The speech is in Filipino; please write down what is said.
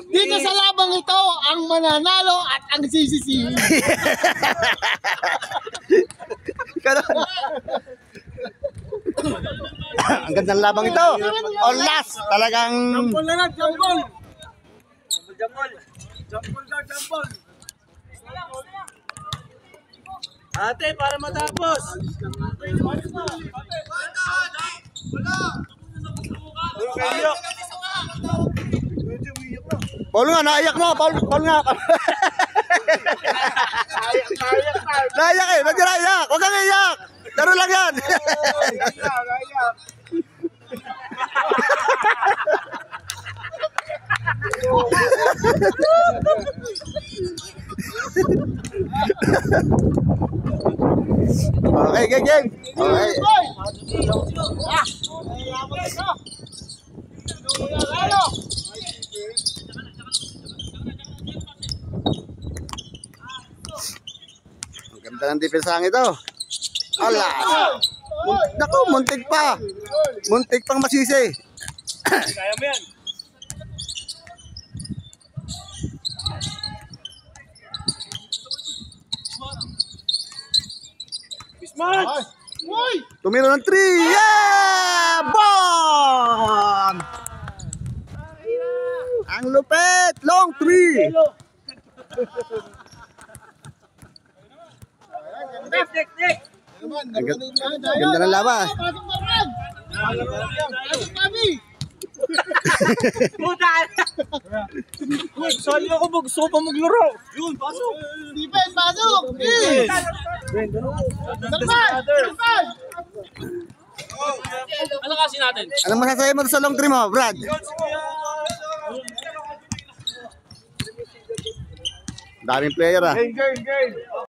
Dito sa labang ito, ang mananalo at ang sisisihin. Ang gandang labang ito. On last, talagang... Jambol na lang, jambol. Jambol. Ate, para matapos. Paul nga, naiyak na. Paul nga. Naiyak eh. Ba't yung naiyak? Huwag kang iyak. Laro lang yan. Okay, game. Okay. Ang ganda ng depensahan ito. Ala. Naku, muntik pa. Muntik pang masisi. Kaya mo yan. Bismarck! Tumiro ng 3. Yeah! Bomb! Ang lupit! Long 3! Nek! Ang ganda ng laban. Pasok na, Brad. Pasok kami. Puta! Sali ako ba? Gusto ko pa maglaro. Yun, pasok. Defense, pasok. Sakpan. Ano kasi natin? Anong masasabi mo sa long 3 mo, Brad? Daming player ah. Game.